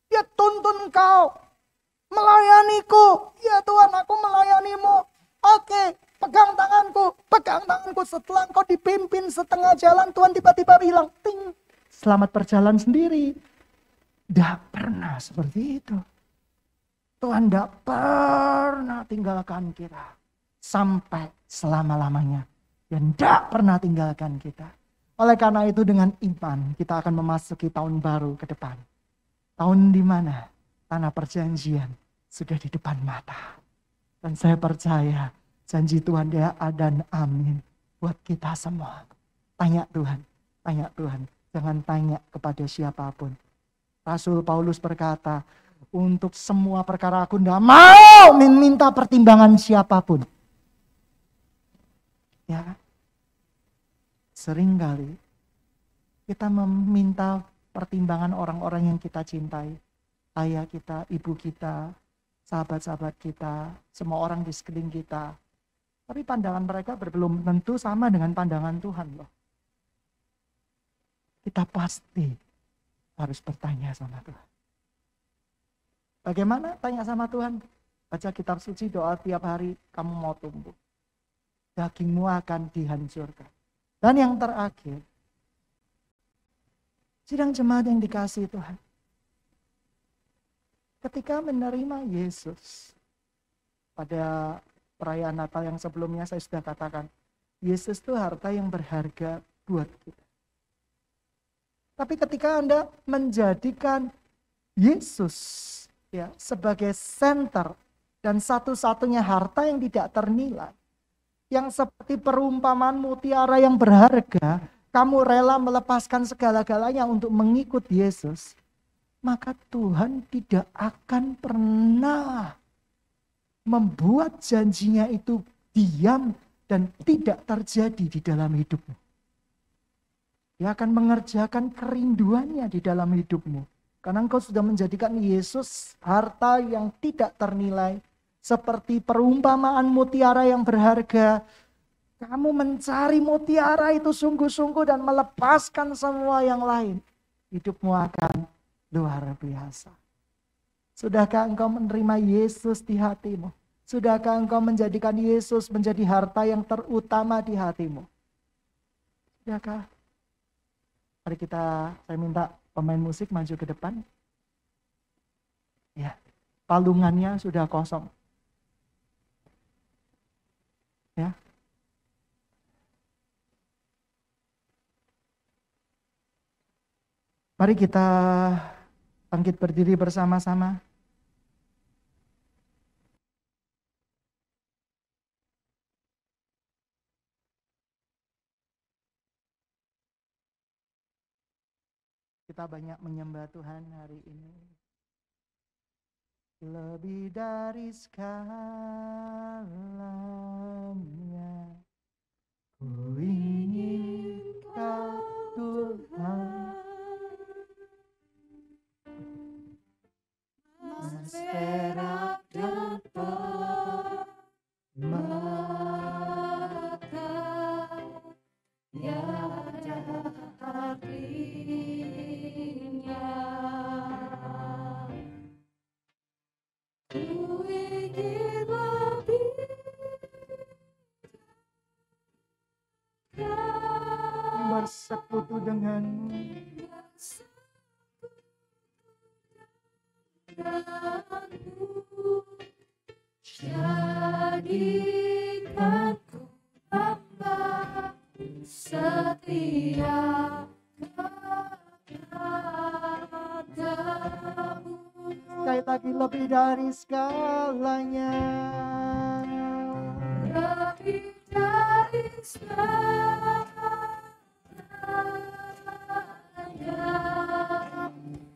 Dia tuntun kau. Melayaniku. Ya Tuhan, aku melayanimu. Oke, pegang tanganku. Setelah kau dipimpin setengah jalan, Tuhan tiba-tiba bilang, ting, selamat berjalan sendiri. Tidak pernah seperti itu. Tuhan tidak pernah tinggalkan kita. Sampai selama-lamanya. Dan tidak pernah tinggalkan kita. Oleh karena itu dengan iman kita akan memasuki tahun baru ke depan. Tahun di mana tanah perjanjian sudah di depan mata. Dan saya percaya janji Tuhan dia dan amin buat kita semua. Tanya Tuhan. Jangan tanya kepada siapapun. Rasul Paulus berkata, untuk semua perkara aku tidak mau minta pertimbangan siapapun. Ya, seringkali kita meminta pertimbangan orang-orang yang kita cintai. Ayah kita, ibu kita, sahabat-sahabat kita, semua orang di sekeliling kita. Tapi pandangan mereka belum tentu sama dengan pandangan Tuhan loh. Kita pasti harus bertanya sama Tuhan. Bagaimana? Tanya sama Tuhan. Baca kitab suci, doa tiap hari, kamu mau tumbuh. Dagingmu akan dihancurkan. Dan yang terakhir, sidang jemaat yang dikasihi Tuhan. Ketika menerima Yesus, pada perayaan Natal yang sebelumnya saya sudah katakan, Yesus itu harta yang berharga buat kita. Tapi ketika Anda menjadikan Yesus ya sebagai center dan satu-satunya harta yang tidak ternilai, yang seperti perumpamaan mutiara yang berharga, kamu rela melepaskan segala-galanya untuk mengikut Yesus, maka Tuhan tidak akan pernah membuat janjinya itu diam dan tidak terjadi di dalam hidupmu. Dia akan mengerjakan kerinduannya di dalam hidupmu. Karena engkau sudah menjadikan Yesus harta yang tidak ternilai. Seperti perumpamaan mutiara yang berharga. Kamu mencari mutiara itu sungguh-sungguh dan melepaskan semua yang lain. Hidupmu akan luar biasa. Sudahkah engkau menerima Yesus di hatimu? Sudahkah engkau menjadikan Yesus menjadi harta yang terutama di hatimu? Sudahkah? Mari saya minta pemain musik maju ke depan. Ya, palungannya sudah kosong. Ya. Mari kita bangkit berdiri bersama-sama. Kita banyak menyembah Tuhan hari ini. Lebih dari segalanya, ku ingin Kau Tuhan. Emas, perak, dan permata, tiada artinya. Ku ingin lebih bersekutu denganmu. Jadikan ku hamba setia kepadamu. Sekali lagi, lebih dari segalanya. Lebih dari segalanya,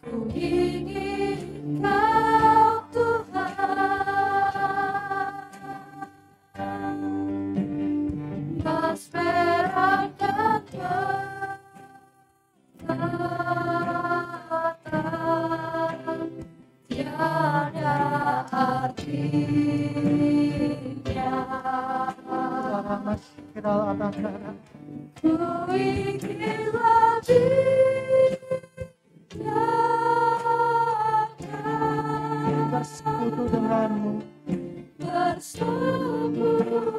ku ingin Kau Tuhan. Emas, perak, dan permata, tiada artinya. Ku ingin lebih bersekutu denganmu. Bersekutu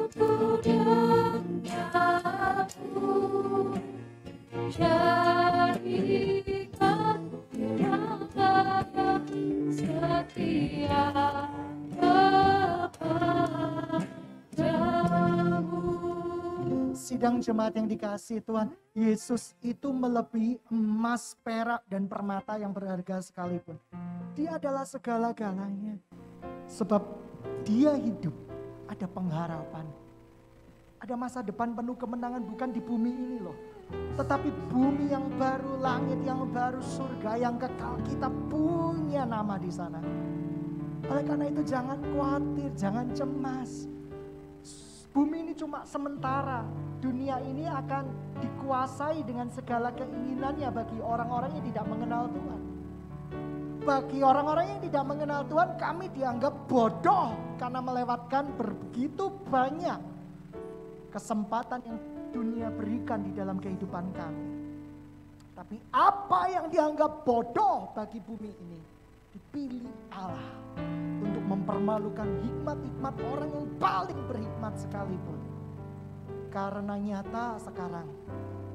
denganmu. Jadikan hamba setia kepadamu. Sidang jemaat yang dikasihi Tuhan, Yesus itu melebihi emas, perak, dan permata yang berharga sekalipun. Dia adalah segala-galanya. Sebab Dia hidup, ada pengharapan. Ada masa depan penuh kemenangan, bukan di bumi ini loh. Tetapi bumi yang baru, langit yang baru, surga yang kekal. Kita punya nama di sana. Oleh karena itu jangan khawatir, jangan cemas. Bumi ini cuma sementara. Dunia ini akan dikuasai dengan segala keinginannya bagi orang-orang yang tidak mengenal Tuhan. Bagi orang-orang yang tidak mengenal Tuhan, kami dianggap bodoh karena melewatkan begitu banyak kesempatan yang dunia berikan di dalam kehidupan kami. Tapi apa yang dianggap bodoh bagi bumi ini dipilih Allah untuk mempermalukan hikmat-hikmat orang yang paling berhikmat sekalipun. Karena nyata sekarang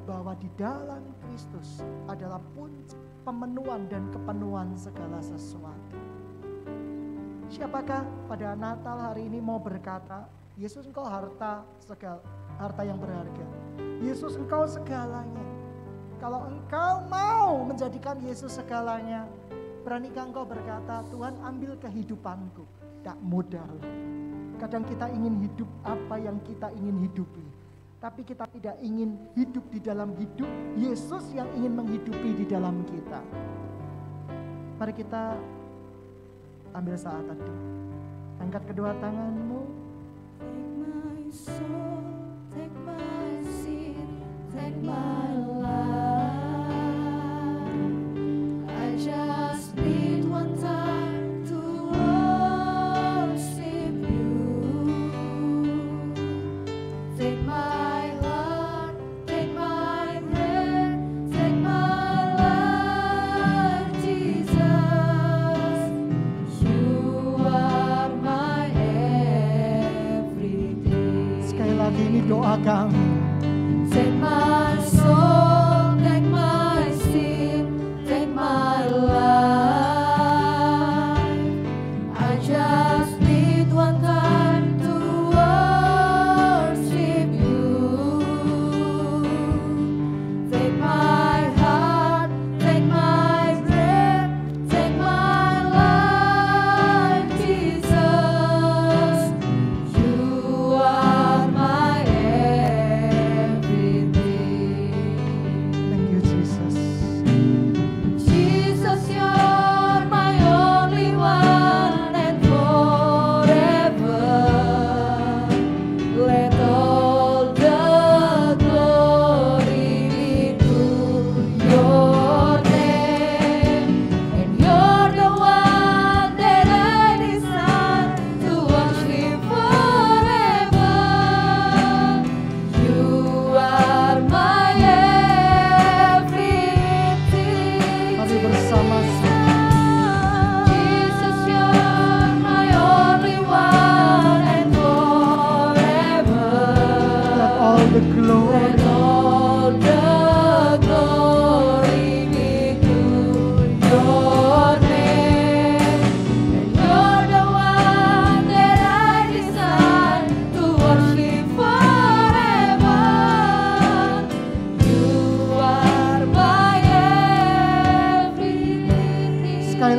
bahwa di dalam Kristus adalah puncak pemenuhan dan kepenuhan segala sesuatu. Siapakah pada Natal hari ini mau berkata, Yesus engkau harta yang berharga. Yesus engkau segalanya. Kalau engkau mau menjadikan Yesus segalanya, beranikah engkau berkata, Tuhan ambil kehidupanku. Tak mudah loh. Kadang kita ingin hidup apa yang kita ingin hidupi. Tapi kita tidak ingin hidup di dalam hidup Yesus yang ingin menghidupi di dalam kita. Mari kita ambil saat teduh. Angkat kedua tanganmu. Take my soul, take my sin, take my life. I just need one time to worship you. Take my doa kami. Take my soul, take my sin, take my life. I just need one time to worship you. Take my heart, take my breath, take my life, Jesus. You are my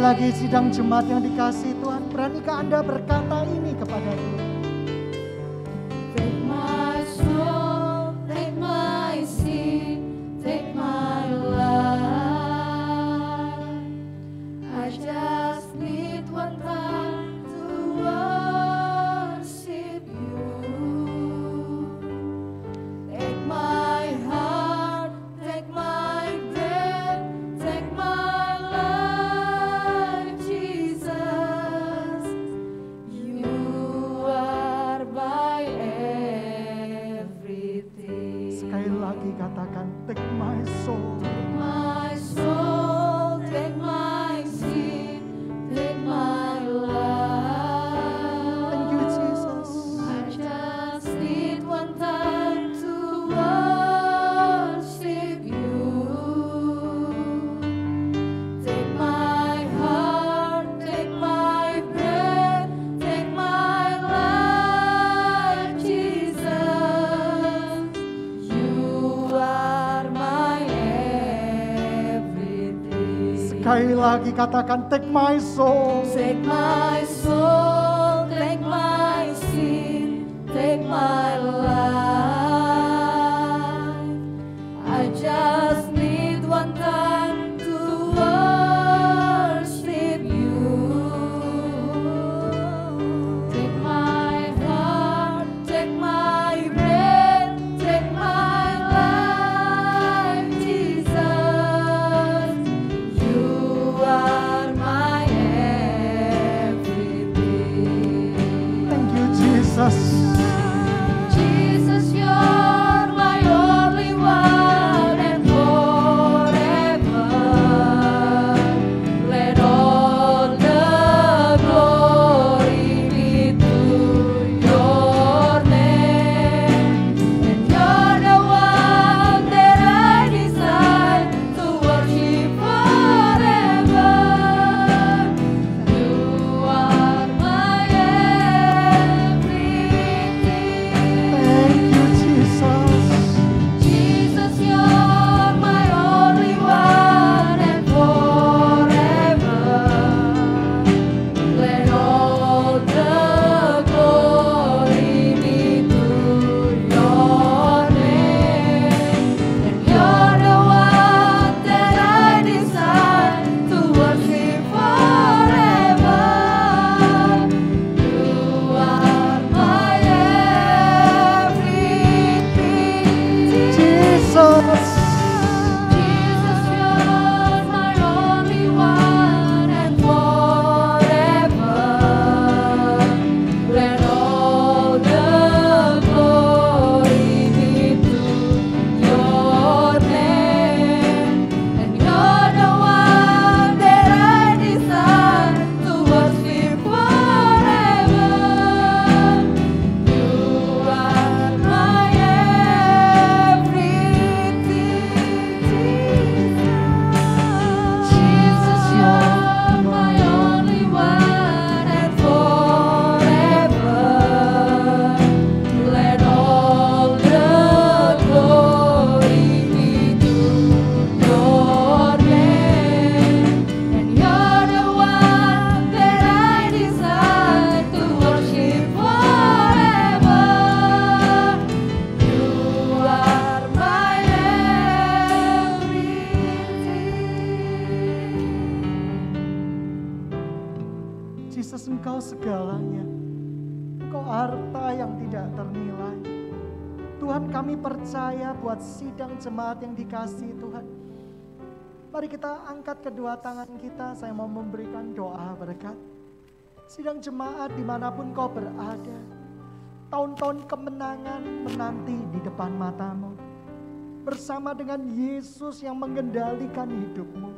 lagi sidang jemaat yang dikasihi Tuhan, beranikah Anda berkata ini kepada Tuhan? Take my soul, take my sin, take my life. I just need one time to worship you. Take my heart, take my breath, take my life, Jesus. You are my everything. Sekali lagi katakan, take my soul. Take my soul, take my sin, take my life. Thank you, Jesus. I just need one time to worship you. Take my heart, take my breath, take my life, Jesus. You are my everything. Sekali lagi katakan, take my soul. Take my soul, take my sin, take my life. I just need one time to worship you. Take my heart, take my breath, take my life, Jesus. You are my everything. tidak ternilai. Tuhan, kami percaya buat sidang jemaat yang dikasihi Tuhan. Mari kita angkat kedua tangan kita. Saya mau memberikan doa berkat. Sidang jemaat dimanapun kau berada, tahun-tahun kemenangan menanti di depan matamu. Bersama dengan Yesus yang mengendalikan hidupmu.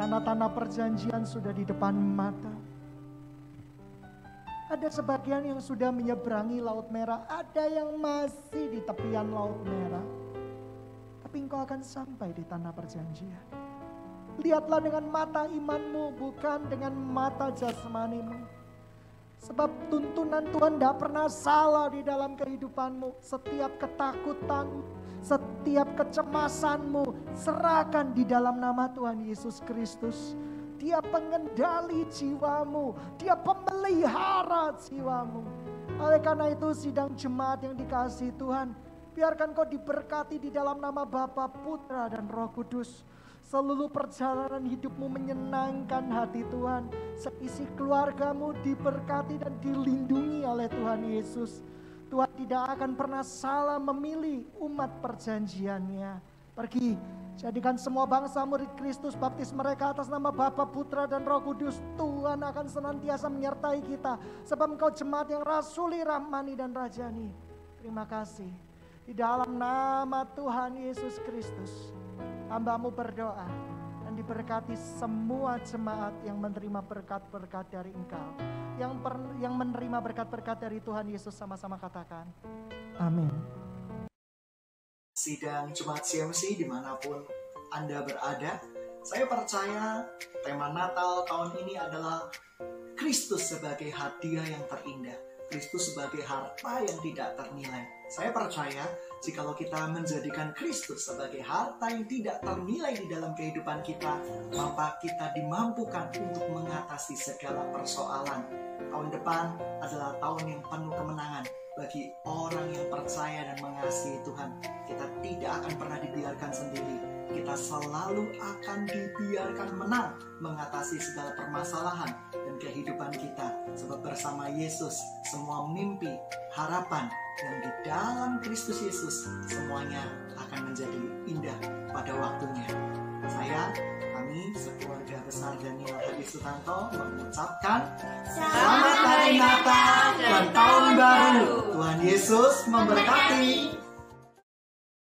Tanah-tanah perjanjian sudah di depan mata. Ada sebagian yang sudah menyeberangi Laut Merah, ada yang masih di tepian Laut Merah. Tapi engkau akan sampai di tanah perjanjian. Lihatlah dengan mata imanmu, bukan dengan mata jasmanimu. Sebab tuntunan Tuhan tidak pernah salah di dalam kehidupanmu. Setiap ketakutan, setiap kecemasanmu, serahkan di dalam nama Tuhan Yesus Kristus. Dia pengendali jiwamu, dia pemelihara jiwamu. Oleh karena itu sidang jemaat yang dikasihi Tuhan, biarkan kau diberkati di dalam nama Bapa, Putra dan Roh Kudus. Seluruh perjalanan hidupmu menyenangkan hati Tuhan. Seisi keluargamu diberkati dan dilindungi oleh Tuhan Yesus. Tuhan tidak akan pernah salah memilih umat perjanjiannya. Pergi, jadikan semua bangsa murid Kristus, baptis mereka atas nama Bapa, Putra dan Roh Kudus. Tuhan akan senantiasa menyertai kita. Sebab engkau jemaat yang rasuli, rahmani dan rajani. Terima kasih. Di dalam nama Tuhan Yesus Kristus, hamba-Mu berdoa dan diberkati semua jemaat yang menerima berkat-berkat dari Engkau. Yang menerima berkat-berkat dari Tuhan Yesus, sama-sama katakan amin. Sidang Jemaat CMC dimanapun Anda berada, saya percaya tema Natal tahun ini adalah Kristus sebagai hadiah yang terindah, Kristus sebagai harta yang tidak ternilai. Saya percaya jikalau kita menjadikan Kristus sebagai harta yang tidak ternilai di dalam kehidupan kita, maka kita dimampukan untuk mengatasi segala persoalan. Tahun depan adalah tahun yang penuh kemenangan bagi orang yang percaya dan mengasihi Tuhan. Kita tidak akan pernah dibiarkan sendiri. Kita selalu akan dibiarkan menang mengatasi segala permasalahan dan kehidupan kita. Sebab bersama Yesus semua mimpi, harapan yang di dalam Kristus Yesus semuanya akan menjadi indah pada waktunya. Kami sekeluarga besar Daniel Hadi Sutanto mengucapkan Selamat Hari Natal dan Tahun Baru. Tuhan Yesus memberkati.